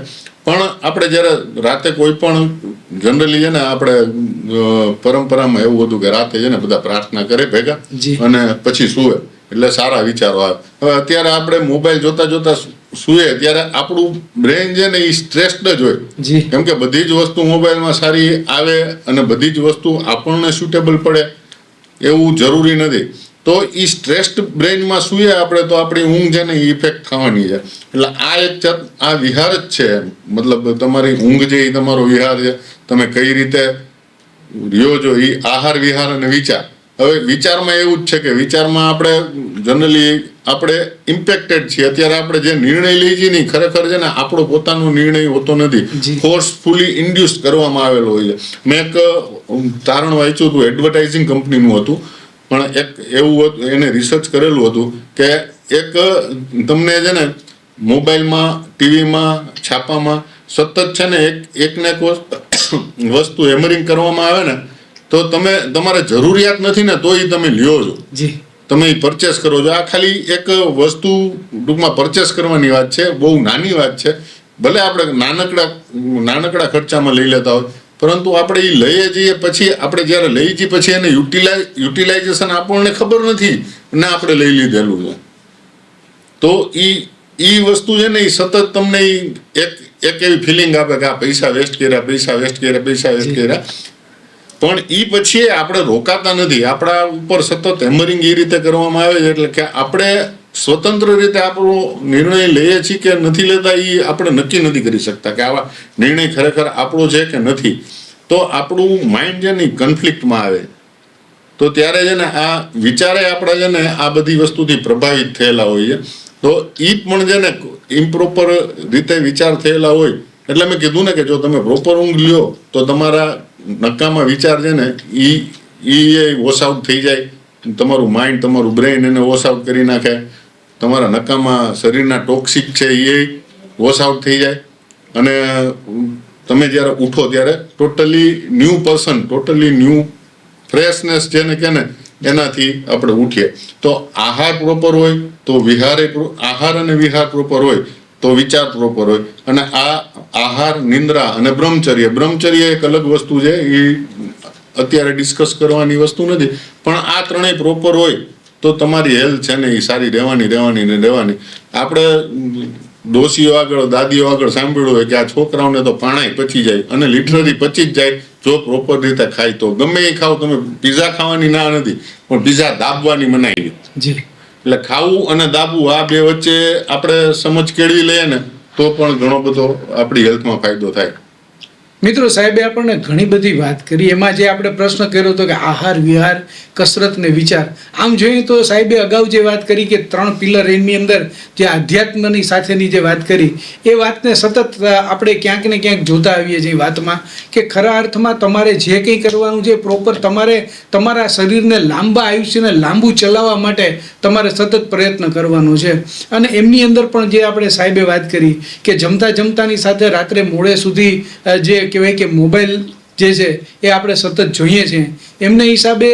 પણ આપણે જ્યારે રાતે કોઈ પણ જનરલી છે ને આપણે પરંપરામાં એવું હતું કે રાતે છે ને બધા પ્રાર્થના કરે ભેગા અને પછી સૂવે એટલે સારા વિચારો આવે. હવે અત્યારે આપણે મોબાઈલ જોતા સૂએ ત્યારે આપણું બ્રેઇન છે ને એ સ્ટ્રેસ્ડ જ હોય. કેમ કે બધી જ વસ્તુ મોબાઈલમાં સારી આવે અને બધી જ વસ્તુ આપણને સુટેબલ પડે એવું જરૂરી નથી. તો એ સ્ટ્રેસ્ડ બ્રેઇનમાં સૂઈએ આપણે તો આપણી ઊંઘ છે ને એ ઇફેક્ટ થવાની છે. એટલે આ વિહાર જ છે. મતલબ તમારી ઊંઘ છે એ તમારો વિહાર છે. તમે કઈ રીતે રહ્યો છો એ આહાર, વિહાર અને વિચાર. હવે વિચારમાં એવું જ છે કે વિચારમાં આપણે જનરલી આપણે ઇમ્પેક્ટેડ છીએ. અત્યારે આપણે જે નિર્ણય લઈએ છીએ ને ખરેખર છે ને આપણો પોતાનો નિર્ણય હોતો નથી, ફોર્સફુલી ઇન્ડ્યુસ કરવામાં આવેલો હોય છે. મેં એક તારણ વાંચ્યું હતું, એડવર્ટાઇઝિંગ કંપનીનું હતું, પણ એક એવું એને રિસર્ચ કરેલું હતું કે એક તમને છે ને મોબાઈલમાં, ટીવીમાં, છાપામાં સતત છે ને એકને એક વસ્તુ હેમરિંગ કરવામાં આવે ને તો તમારે જરૂરિયાત નથી ને તો એ તમે લ્યો છો, તમે એ પરચેસ કરો છો. આ ખાલી એક વસ્તુ ટૂંકમાં પરચેસ કરવાની વાત છે, બહુ નાની વાત છે. ભલે આપણે નાનકડા ખર્ચામાં લઈ લેતા હોય, પરંતુ આપણે એ લઈએ છીએ પછી આપણે જ્યારે લઈ છીએ પછી એને યુટિલાઇઝેશન આપણને ખબર નથી ને આપણે લઈ લીધેલું છે. તો એ વસ્તુ છે ને એ સતત તમને એક એવી ફિલિંગ આપે કે આ પૈસા વેસ્ટ કર્યા. પણ એ પછી આપણે રોકાતા નથી. આપણા ઉપર સતત હેમરિંગ એ રીતે કરવામાં આવે છે એટલે કે આપણે સ્વતંત્ર રીતે આપણો નિર્ણય લઈએ છીએ કે નથી લેતા એ આપણે નક્કી નથી કરી શકતા કે આવા નિર્ણય ખરેખર આપણો છે કે નથી. તો આપણું માઇન્ડ છે ને કન્ફ્લિક્ટમાં આવે. તો ત્યારે છે ને આ વિચારે આપણા છે ને આ બધી વસ્તુથી પ્રભાવિત થયેલા હોય છે. તો એ પણ છે ને ઇમ્પ્રોપર રીતે વિચાર થયેલા હોય. એટલે મેં કીધું ને કે જો તમે પ્રોપર ઊંઘ લ્યો તો તમારા નકામા વિચાર છે ને એ વોશ આઉટ થઈ જાય. તમારું માઇન્ડ, તમારું બ્રેઇન એને વોશ આઉટ કરી નાખે. તમારા નકામા શરીરના ટોક્સિક છે એ વોશ આઉટ થઈ જાય અને તમે જ્યારે ઉઠો ત્યારે totally new person, totally new freshness જેને કે ને એનાથી આપણે ઉઠીએ. તો આહાર પ્રોપર હોય તો આહાર અને વિહાર પ્રોપર હોય તો વિચાર પ્રોપર હોય. અને આ આહાર, નિંદ્રા અને બ્રહ્મચર્ય એક અલગ વસ્તુ છે, એ અત્યારે ડિસ્કસ કરવાની વસ્તુ નથી. પણ આ ત્રણેય પ્રોપર હોય તો તમારી હેલ્થ છે ને એ સારી રહેવાની. આપણે ડોસીઓ આગળ, દાદીઓ આગળ સાંભળ્યું હોય કે આ છોકરાઓને તો પાણાય પચી જાય અને લિટરલી પચી જ જાય જો પ્રોપર રીતે ખાય તો. ગમે એ ખાવ, તમે પીઝા ખાવાની ના નથી પણ પીઝા દાબવાની મનાઈ. એટલે ખાવું અને દાબવું આ બે વચ્ચે આપણે સમજ કેળવી લઈએ ને તો પણ ઘણો બધો આપણી હેલ્થમાં ફાયદો થાય. મિત્રો, સાહેબે આપણને ઘણી બધી વાત કરી. એમાં જે આપણે પ્રશ્ન કર્યો હતો કે આહાર, વિહાર, કસરત ને વિચાર, આમ જોઈએ તો સાહેબે અગાઉ જે વાત કરી કે 3 પિલર, એની અંદર જે આધ્યાત્મની સાથેની જે વાત કરી, એ વાતને સતત આપણે ક્યાંક ને ક્યાંક જોતા આવીએ છીએ વાતમાં, કે ખરા અર્થમાં તમારે જે કંઈ કરવાનું છે પ્રોપર તમારે તમારા શરીરને લાંબા આયુષ્યને લાંબુ ચલાવવા માટે તમારે સતત પ્રયત્ન કરવાનો છે. અને એમની અંદર પણ જે આપણે સાહેબે વાત કરી કે જમતાની સાથે રાત્રે મોડે સુધી જે કહેવાય કે મોબાઈલ જે છે એ આપણે સતત જોઈએ છીએ, એમને હિસાબે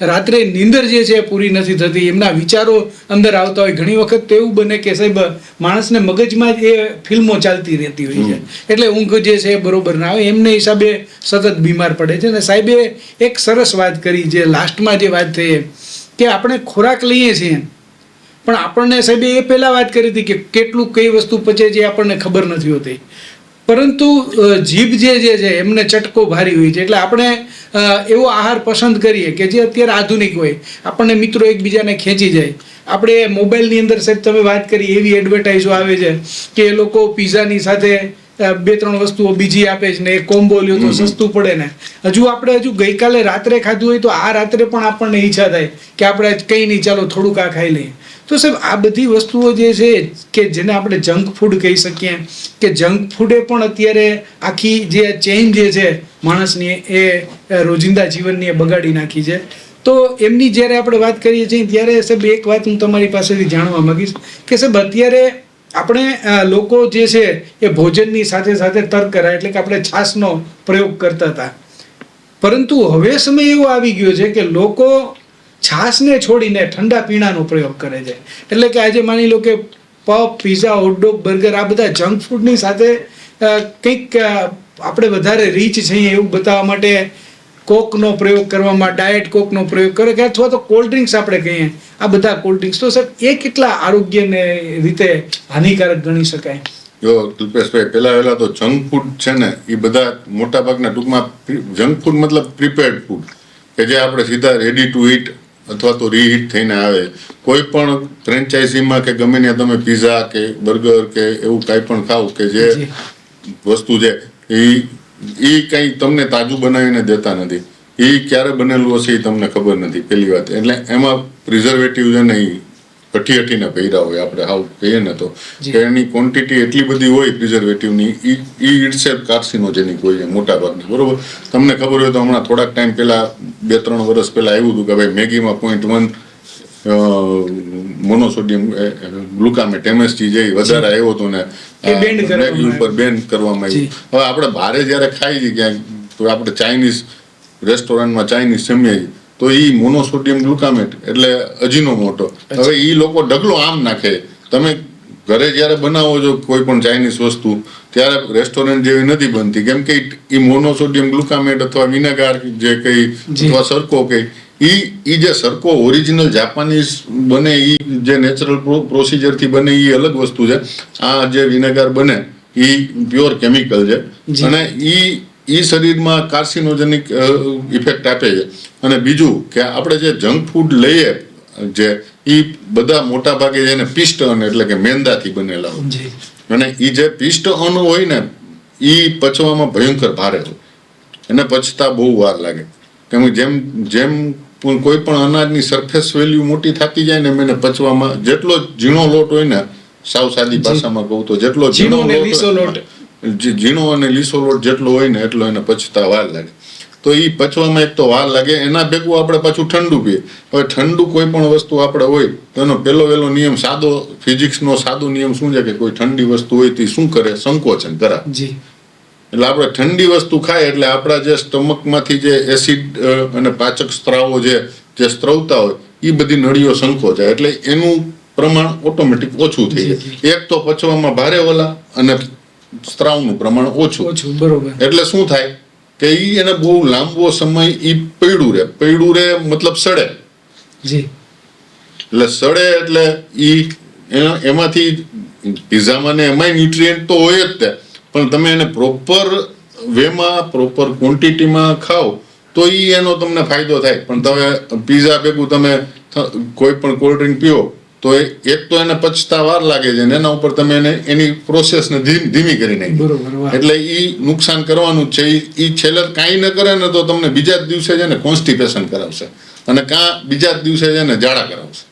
રાત્રે નીંદર જે છે એ પૂરી નથી થતી, એમના વિચારો અંદર આવતા હોય. ઘણી વખત તો એવું બને કે સાહેબ માણસને મગજમાં જ એ ફિલ્મો ચાલતી રહેતી હોય છે, એટલે ઊંઘ જે છે એ બરોબર ના આવે, એમને હિસાબે સતત બીમાર પડે છે. અને સાહેબે એક સરસ વાત કરી, જે લાસ્ટમાં જે વાત થઈ કે આપણે ખોરાક લઈએ છીએ, પણ આપણને સાહેબે એ પહેલાં વાત કરી હતી કે કેટલું કઈ વસ્તુ પચે છે આપણને ખબર નથી હોતી, પરંતુ જીભ જે છે એમને ચટકો ભારી હોય છે. એટલે આપણે એવો આહાર પસંદ કરીએ કે જે અત્યારે આધુનિક હોય, આપણને મિત્રો એકબીજાને ખેંચી જાય. આપણે મોબાઈલની અંદર સાહેબ તમે વાત કરી એવી એડવર્ટાઇઝો આવે છે કે એ લોકો પીઝાની સાથે 2-3 વસ્તુઓ બીજી આપે છે ને, એ કોમ્બો લ્યો તો સસ્તું પડે ને. આપણે ગઈકાલે રાત્રે ખાધું હોય તો આ રાત્રે પણ આપણને ઈચ્છા થાય કે આપણે કંઈ નહીં, ચાલો થોડુંક આ ખાઈ લઈએ. તો સાહેબ આ બધી વસ્તુઓ જે છે કે જેને આપણે જંક ફૂડ કહી શકીએ, કે જંક ફૂડે પણ અત્યારે આખી જે ચેઇન જે છે માણસની એ રોજિંદા જીવનની એ બગાડી નાખી છે. તો એમની જ્યારે આપણે વાત કરીએ છીએ ત્યારે સાહેબ એક વાત હું તમારી પાસેથી જાણવા માંગીશ કે સાહેબ અત્યારે આપણે લોકો જે છે એ ભોજનની સાથે સાથે તરકરા એટલે કે આપણે છાશનો પ્રયોગ કરતા હતા, પરંતુ હવે સમય એવો આવી ગયો છે કે લોકો છાશને છોડીને ઠંડા પીણાનો પ્રયોગ કરે છે. એટલે કે આજે માની લો કે પફ, પીઝા, હોટડોગ, બર્ગર, આ બધા જંક ફૂડની સાથે કંઈક આપણે વધારે રીચ છીએ એવું બતાવવા માટે કોકનો પ્રયોગ કરવામાં, ડાયટ કોકનો પ્રયોગ કરે કે અથવા તો કોલ્ડ ડ્રિંક્સ આપણે કહીએ, આ બધા કોલ્ડ ડ્રિંક્સ, તો સર એ કેટલા આરોગ્યને રીતે હાનિકારક ગણી શકાય? જો કલ્પેશભાઈ, પહેલા તો જંક ફૂડ છે ને એ બધા મોટા ભાગના, ટૂંકમાં જંક ફૂડ મતલબ પ્રિપેર્ડ ફૂડ કે જે આપણે સીધા રેડી ટુ ઈટ અથવા તો રીહીટ થઈને આવે. કોઈ પણ ફ્રેન્ચાઇઝીમાં કે ગમે ત્યાં તમે પીઝા કે બર્ગર કે એવું કાંઈ પણ ખાવ કે જે વસ્તુ છે એ કંઈ તમને તાજું બનાવીને દેતા નથી. એ ક્યારે બનેલું હશે એ તમને ખબર નથી, પહેલી વાત. એટલે એમાં પ્રિઝર્વેટિવ છે ને એ હઠીને પહેર્યા હોય, આપણે હાવ કહીએ ને તો કે એની ક્વોન્ટિટી એટલી બધી હોય પ્રિઝર્વેટિવની, એ ઇટસેલ્ફ કાર્સિનોજેનિક હોય છે મોટા ભાગની, બરોબર. તમને ખબર હોય તો હમણાં થોડાક ટાઈમ પહેલા 2-3 વર્ષ પહેલા આવ્યું હતું કે ભાઈ મેગીમાં 0.1 મોનોસોડિયમ ગ્લુકામેટ MSG જે વધારે આવ્યો હતો ને મેગી ઉપર બેન કરવામાં આવ્યું. હવે આપણે બહારે જ્યારે ખાઈ છીએ ક્યાંક, તો આપણે ચાઇનીઝ રેસ્ટોરન્ટમાં ચાઇનીઝ જમીએ તો એ મોનોસોડિયમ ગ્લુકામેટ એટલે અજીનોમોટો, હવે એ લોકો ઢગલો આમ નાખે. તમે ઘરે જ્યારે બનાવો છો કોઈ પણ ચાઇનીઝ વસ્તુ, ત્યારે રેસ્ટોરન્ટ જેવી નથી બનતી, કેમ કે એ મોનોસોડિયમ ગ્લુકામેટ અથવા વિનેગાર જે કંઈ અથવા સરકો કંઈ, એ જે સરકો ઓરિજિનલ જાપાનીઝ બને, એ જે નેચરલ પ્રોસિજરથી બને એ અલગ વસ્તુ છે. આ જે વિનેગાર બને એ પ્યોર કેમિકલ છે અને એ શરીરમાં કાર્સિનોજેનિક ઇફેક્ટ આપે છે. અને બીજું કે આપણે જે જંક ફૂડ લઈએ જે એ બધા મોટા ભાગે એને પિષ્ટ અન્ન એટલે કે મેંદાથી બનેલા હોય, અને એ જે પિષ્ટ અન્ન હોય ને એ પચવામાં ભયંકર ભારે હોય, એને પચતા બહુ વાર લાગે. કેમ કે જેમ કોઈ પણ અનાજની સરફેસ વેલ્યુ મોટી થતી જાય ને એને પચવામાં, જેટલો ઝીણો લોટ હોય ને, સાવ સાદી ભાષામાં કહું તો જેટલો ઝીણો અને લીસો લોટ જેટલો હોય ને એટલો એને પચતા વાર લાગે. તો એ પચવામાં એક તો વાર લાગે, એના ભેગું આપણે પાછું ઠંડુ પીએ. હવે ઠંડુ કોઈ પણ વસ્તુ આપણે હોય તો એનો પહેલો નિયમ, સાદો ફિઝિક્સનો સાદો નિયમ શું છે કે કોઈ ઠંડી વસ્તુ હોય તો શું કરે? સંકોચન કરાવે. એટલે આપણે ઠંડી વસ્તુ ખાય એટલે આપણા જે સ્ટમકમાંથી જે એસિડ અને પાચક સ્ત્રાવો જે સ્ત્રવતા હોય એ બધી નળીઓ સંકોચાય, એટલે એનું પ્રમાણ ઓટોમેટિક ઓછું થઈ જાય. એક તો પચવામાં ભારે ઓલા અને સ્ત્રાવનું પ્રમાણ ઓછું, બરોબર. એટલે શું થાય કે એને બહુ લાંબો સમય પડ્યું રહે મતલબ સડે. એટલે સડે એટલે એમાંથી પીઝામાં ને એમાંય ન્યુટ્રિયન્ટ તો હોય જ તે, પણ તમે એને પ્રોપર વેમાં પ્રોપર ક્વોન્ટિટીમાં ખાઓ તો એનો તમને ફાયદો થાય. પણ તમે પીઝા ભેગું તમે કોઈ પણ કોલ્ડ ડ્રિંક પીઓ તો એક તો એને પચતા વાર લાગે છે ને એના ઉપર તમે એને એની પ્રોસેસને ધીમી કરી નાખી. બરોબર, વાહ. એટલે એ નુકસાન કરવાનું જ છે. એ છેલ્લે કાંઈ ન કરે ને તો તમને બીજા જ દિવસે છે ને કોન્સ્ટિપેશન કરાવશે અને બીજા જ દિવસે છે ને ઝાડા કરાવશે.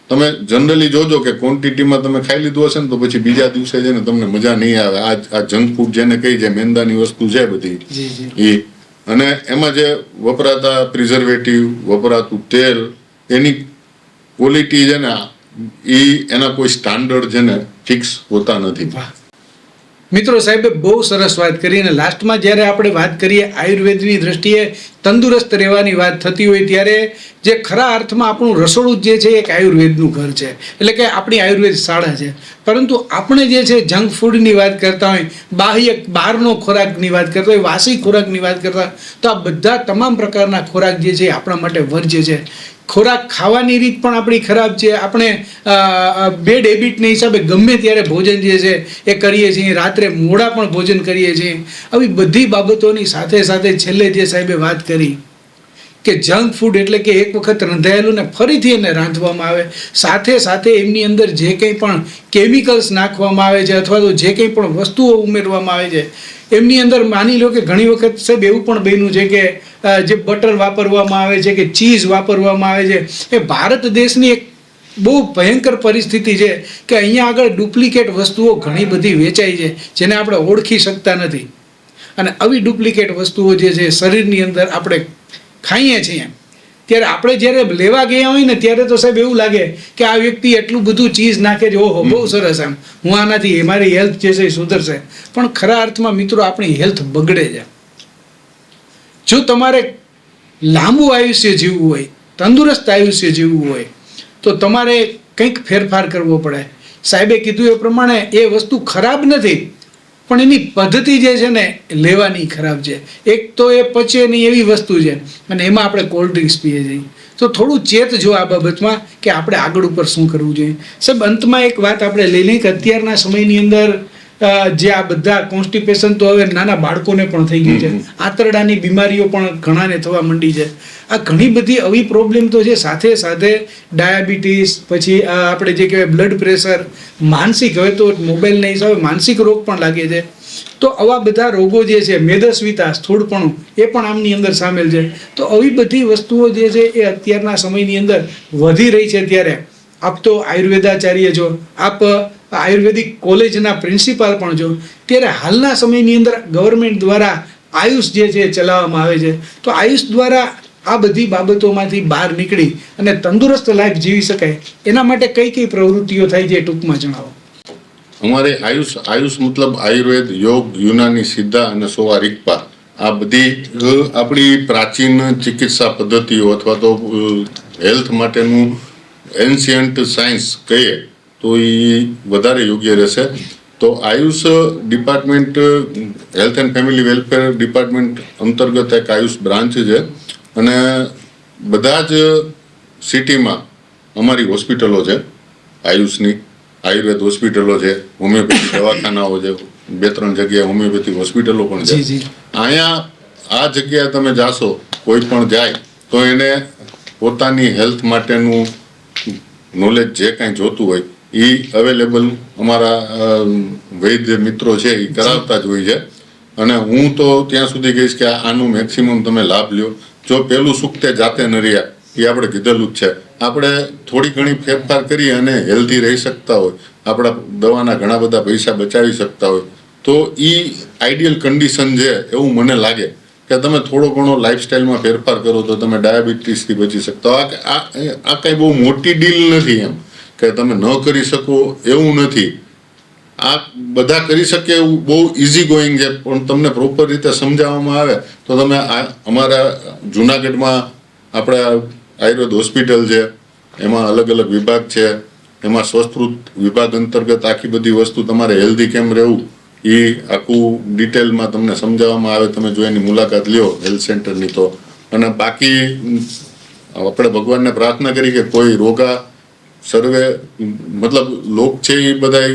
તમે જનરલી જોજો કે ક્વોન્ટિટીમાં તમે ખાઈ લીધું હશે ને તો પછી બીજા દિવસે છે ને તમને મજા નહીં આવે. આ જંક ફૂડ જેને કહી છે, મેંદાની વસ્તુ છે બધી જી જી એ, અને એમાં જે વપરાતા પ્રિઝર્વેટિવ, વપરાતું તેલ, એની ક્વોલિટી છે ને એના કોઈ સ્ટાન્ડર્ડ છે ને ફિક્સ હોતા નથી. વાહ. મિત્રો, સાહેબે બહુ સરસ વાત કરી. અને લાસ્ટમાં જ્યારે આપણે વાત કરીએ આયુર્વેદની દ્રષ્ટિએ તંદુરસ્ત રહેવાની વાત થતી હોય ત્યારે જે ખરા અર્થમાં આપણું રસોડું જે છે એક આયુર્વેદનું ઘર છે, એટલે કે આપણી આયુર્વેદ શાળા છે. પરંતુ આપણે જે છે જંક ફૂડની વાત કરતા હોય, બહારનો ખોરાકની વાત કરતા હોય, વાસી ખોરાકની વાત કરતા હોય, તો આ બધા તમામ પ્રકારના ખોરાક જે છે આપણા માટે વર્જ્ય છે. ખોરાક ખાવાની રીત પણ આપણી ખરાબ છે. આપણે બેડ હેબિટના હિસાબે ગમે ત્યારે ભોજન જે છે એ કરીએ છીએ, રાત્રે મોડા પણ ભોજન કરીએ છીએ. આવી બધી બાબતોની સાથે સાથે છેલ્લે જે સાહેબે વાત કરી કે જંક ફૂડ એટલે કે એક વખત રંધાયેલું ને ફરીથી એને રાંધવામાં આવે, સાથે સાથે એમની અંદર જે કંઈ પણ કેમિકલ્સ નાખવામાં આવે છે અથવા તો જે કંઈ પણ વસ્તુઓ ઉમેરવામાં આવે છે એમની અંદર, માની લો કે ઘણી વખત સાહેબ એવું પણ બન્યું છે કે જે બટર વાપરવામાં આવે છે કે ચીઝ વાપરવામાં આવે છે, એ ભારત દેશની એક બહુ ભયંકર પરિસ્થિતિ છે કે અહીંયા આગળ ડુપ્લિકેટ વસ્તુઓ ઘણી બધી વેચાય છે જેને આપણે ઓળખી શકતા નથી. અને આવી ડુપ્લિકેટ વસ્તુઓ જે છે શરીરની અંદર આપણે ખાઈએ છીએ ત્યારે આપણે જ્યારે લેવા ગયા હોય ને ત્યારે તો સાહેબ એવું લાગે કે આ વ્યક્તિ એટલું બધું ચીઝ નાખે છે, ઓહો બહુ સરસ, આમ હું આનાથી મારી હેલ્થ જે છે એ સુધરશે. પણ ખરા અર્થમાં મિત્રો આપણી હેલ્થ બગડે છે. જો તમારે લાંબુ આયુષ્ય જીવવું હોય, તંદુરસ્ત આયુષ્ય જીવવું હોય તો તમારે કંઈક ફેરફાર કરવો પડે. સાહેબે કીધું એ પ્રમાણે એ વસ્તુ ખરાબ નથી, પણ એની પદ્ધતિ જે છે ને લેવાની ખરાબ છે. એક તો એ પચે નહીં એવી વસ્તુ છે અને એમાં આપણે કોલ્ડ ડ્રિંક્સ પીએ છીએ. તો થોડું ચેતજો આ બાબતમાં કે આપણે આગળ ઉપર શું કરવું જોઈએ. સાહેબ, અંતમાં એક વાત આપણે લઈ લઈએ કે અત્યારના સમયની અંદર જે આ બધા કોન્સ્ટિપેશન તો હવે નાના બાળકોને પણ થઈ ગઈ છે, આંતરડાની બીમારીઓ પણ ઘણાને થવા માંડી છે. આ ઘણી બધી આવી પ્રોબ્લેમ તો છે, સાથે સાથે ડાયાબિટીસ, પછી આપણે જે કહેવાય બ્લડ પ્રેશર, માનસિક, હવે તો મોબાઈલના હિસાબે માનસિક રોગ પણ લાગે છે. તો આવા બધા રોગો જે છે, મેદસ્વીતા, સ્થૂળપણું, એ પણ આમની અંદર સામેલ છે. તો આવી બધી વસ્તુઓ જે છે એ અત્યારના સમયની અંદર વધી રહી છે. ત્યારે આપ તો આયુર્વેદાચાર્ય છો, આપ આયુર્વેદિક કોલેજના પ્રિન્સિપાલ પણ છો, ત્યારે હાલના સમયની અંદર ગવર્મેન્ટ દ્વારા આયુષ જે છે ચલાવવામાં આવે છે. તો આયુષ દ્વારા આ બધી બાબતોમાંથી બહાર નીકળી અને તંદુરસ્ત લાઈફ જીવી શકાય એના માટે કઈ કઈ પ્રવૃત્તિઓ થાય છે ટૂંકમાં જણાવો. અમારે આયુષ મતલબ આયુર્વેદ, યોગ, યુનાની, સિદ્ધા અને સોવા રિક્પા, આ બધી આપણી પ્રાચીન ચિકિત્સા પદ્ધતિઓ અથવા તો હેલ્થ માટેનું એન્શિયન્ટ સાયન્સ કહીએ તો એ વધારે યોગ્ય રહેશે. તો Ayush department, health and family welfare department અંતર્ગત એક આયુષ બ્રાન્ચ છે અને બધા જ સિટીમાં અમારી હોસ્પિટલો છે આયુષની. આયુર્વેદ હોસ્પિટલો છે, હોમિયોપેથી દવાખાનાઓ છે, 2-3 જગ્યાએ હોમિયોપેથી હોસ્પિટલો પણ છે. અહીંયા આ જગ્યાએ તમે જાશો, કોઈ પણ જાય તો એને પોતાની હેલ્થ માટેનું નોલેજ જે કાંઈ જોતું હોય એ અવેલેબલ અમારા વૈદ્ય મિત્રો છે એ કરાવતા જ હોય છે. અને હું તો ત્યાં સુધી કહીશ કે આનું મેક્સિમમ તમે લાભ લ્યો. જો પહેલું સુખ તે જાતે ન રહ્યા, એ આપણે કીધેલું જ છે. આપણે થોડી ઘણી ફેરફાર કરી અને હેલ્ધી રહી શકતા હોય, આપણા દવાના ઘણા બધા પૈસા બચાવી શકતા હોય, તો એ આઈડિયલ કન્ડિશન છે એવું મને લાગે કે તમે થોડો ઘણો લાઈફસ્ટાઈલમાં ફેરફાર કરો તો તમે ડાયાબિટીસથી બચી શકતા હો. આ કાંઈ બહુ મોટી ડીલ નથી એમ કે તમે ન કરી શકો એવું નથી. આ બધા કરી શકે એવું બહુ ઇઝી ગોઈંગ છે, પણ તમને પ્રોપર રીતે સમજાવવામાં આવે તો તમે અમારા જુનાગઢમાં આપણા આયુર્વેદ હોસ્પિટલ છે, એમાં અલગ અલગ વિભાગ છે, એમાં સ્વસ્થ વિભાગ અંતર્ગત આખી બધી વસ્તુ તમારે હેલ્ધી કેમ રહેવું એ આખું ડિટેલમાં તમને સમજાવવામાં આવે. તમે જો એની મુલાકાત લ્યો હેલ્થ સેન્ટરની તો. અને બાકી આપણે ભગવાનને પ્રાર્થના કરી કે કોઈ રોગા સર્વે મતલબ લોક છે એ બધા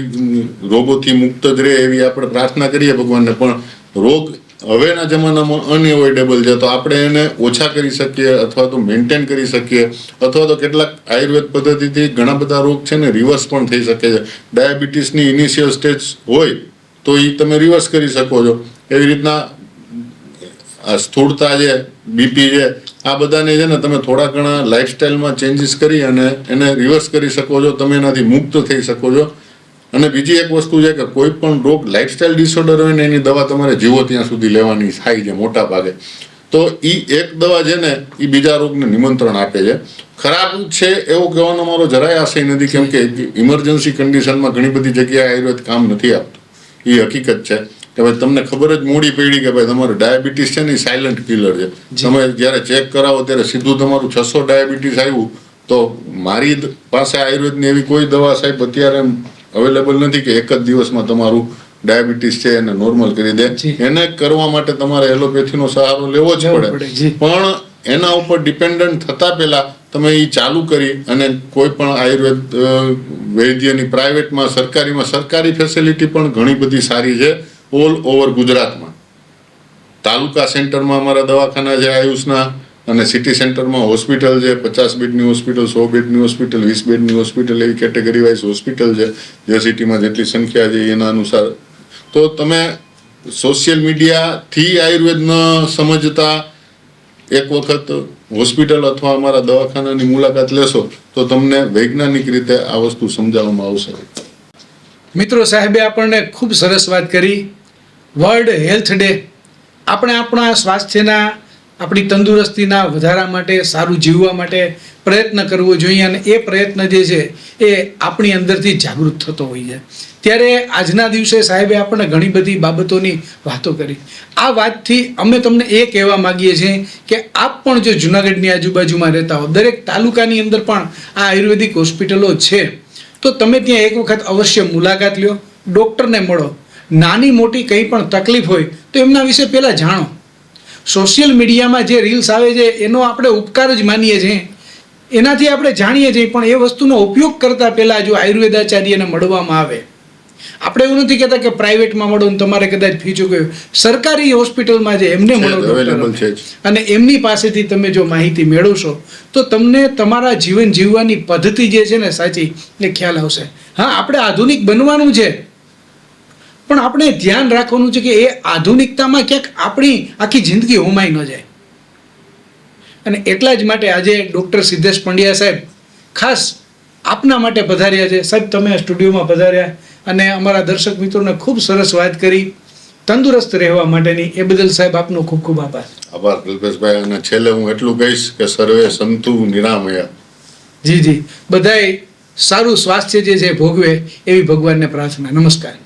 રોગોથી મુક્ત જ રહે એવી આપણે પ્રાર્થના કરીએ ભગવાનને. પણ રોગ હવેના જમાનામાં અનએવોઇડેબલ છે, તો આપણે એને ઓછા કરી શકીએ અથવા તો મેન્ટેન કરી શકીએ, અથવા તો કેટલાક આયુર્વેદ પદ્ધતિથી ઘણા બધા રોગ છે ને રિવર્સ પણ થઈ શકે છે. ડાયાબિટીસની ઇનિશિયલ સ્ટેજ હોય તો એ તમે રિવર્સ કરી શકો છો. એવી રીતના આ સ્થૂળતા છે, બીપી છે, આ બધાને છે ને તમે થોડા ઘણા લાઈફસ્ટાઈલમાં ચેન્જીસ કરી અને એને રિવર્સ કરી શકો છો, તમે એનાથી મુક્ત થઈ શકો છો. અને બીજી એક વસ્તુ છે કે કોઈ પણ રોગ લાઈફસ્ટાઈલ ડિસઓર્ડર હોય ને એની દવા તમારે જીવો ત્યાં સુધી લેવાની થાય છે મોટા ભાગે. તો એ એક દવા છે ને એ બીજા રોગને નિમંત્રણ આપે છે. ખરાબ છે એવું કહેવાનો મારો જરાય આશય નથી, કેમ કે ઇમરજન્સી કન્ડિશનમાં ઘણી બધી જગ્યાએ આયુર્વેદ કામ નથી આપતું. એ હકીકત છે કે ભાઈ તમને ખબર જ મોડી પડી કે ભાઈ તમારું ડાયાબિટીસ છે ને એ સાયલન્ટ કિલર છે. તમે જ્યારે ચેક કરાવો ત્યારે સીધું તમારું 600 ડાયાબિટીસ આવ્યું, તો મારી પાસે આયુર્વેદની એવી કોઈ દવા સાહેબ અત્યારે અવેલેબલ નથી કે એક જ દિવસમાં તમારું ડાયાબિટીસ છે એને નોર્મલ કરી દે. એને કરવા માટે તમારે એલોપેથીનો સહારો લેવો જ પડે. પણ એના ઉપર ડિપેન્ડન્ટ થતા પહેલા તમે એ ચાલુ કરી અને કોઈ પણ આયુર્વેદ વૈદ્યની પ્રાઇવેટમાં, સરકારી ફેસિલિટી પણ ઘણી બધી સારી છે ઓલ ઓવર ગુજરાતમાં. તાલુકા સેન્ટરમાં અમારા દવાખાના છે આયુષના, અને સિટી સેન્ટરમાં હોસ્પિટલ છે, 50 બેડની હોસ્પિટલ, 100 બેડની હોસ્પિટલ, 20 બેડની હોસ્પિટલ, એવી કેટેગરી વાઇઝ હોસ્પિટલ છે. જે સિટીમાં જેટલી સંખ્યા છે એના અનુસાર. તો તમે સોશિયલ મીડિયાથી આયુર્વેદ ન સમજતા એક વખત હોસ્પિટલ અથવા અમારા દવાખાનાની મુલાકાત લેશો તો તમને વૈજ્ઞાનિક રીતે આ વસ્તુ સમજાવવામાં આવશે. મિત્રો, સાહેબે આપણને ખૂબ સરસ વાત કરી. વર્લ્ડ હેલ્થ ડે, આપણે આપણા સ્વાસ્થ્યના, આપણી તંદુરસ્તીના વધારા માટે, સારું જીવવા માટે પ્રયત્ન કરવો જોઈએ, અને એ પ્રયત્ન જે છે એ આપણી અંદરથી જાગૃત થતો હોય છે. ત્યારે આજના દિવસે સાહેબે આપણને ઘણી બધી બાબતોની વાતો કરી. આ વાતથી અમે તમને એ કહેવા માગીએ છીએ કે આપ પણ જો જુનાગઢની આજુબાજુમાં રહેતા હો, દરેક તાલુકાની અંદર પણ આ આયુર્વેદિક હોસ્પિટલો છે, તો તમે ત્યાં એક વખત અવશ્ય મુલાકાત લ્યો, ડૉક્ટરને મળો. નાની મોટી કંઈ પણ તકલીફ હોય તો એમના વિશે પહેલાં જાણો. સોશિયલ મીડિયામાં જે રીલ્સ આવે છે એનો આપણે ઉપકાર જ માનીએ છીએ, એનાથી આપણે જાણીએ છીએ, પણ એ વસ્તુનો ઉપયોગ કરતાં પહેલાં જો આયુર્વેદાચાર્યને મળવામાં આવે, આપણે એવું નથી કહેતા કે પ્રાઇવેટમાં મળો ને તમારે કદાચ ફી ચૂકવ્યો, સરકારી હોસ્પિટલમાં જે એમને મળો ડૉક્ટર, અને એમની પાસેથી તમે જો માહિતી મેળવશો તો તમને તમારા જીવન જીવવાની પદ્ધતિ જે છે ને સાચી એ ખ્યાલ આવશે. હા, આપણે આધુનિક બનવાનું છે, પણ આપણે ધ્યાન રાખવાનું છે કે એ આધુનિકતામાં ક્યાંક આપણી આખી જિંદગી હોમાઈ ન જાય. અને એટલા જ માટે આજે ડૉક્ટર સિદ્ધેશ પંડ્યા સાહેબ ખાસ આપના માટે પધાર્યા છે. સાહેબ, તમે સ્ટુડિયોમાં પધાર્યા અને અમારા દર્શક મિત્રોને ખૂબ સરસ વાત કરી તંદુરસ્ત રહેવા માટેની, એ બદલ સાહેબ આપનો ખૂબ ખૂબ આભાર. આભાર કલ્પેશભાઈ. અને છેલ્લે હું એટલું કહીશ કે સર્વે સંતુ નિરામયા. જી, બધાય સારું સ્વાસ્થ્ય જે છે ભોગવે એવી ભગવાનને પ્રાર્થના. નમસ્કાર.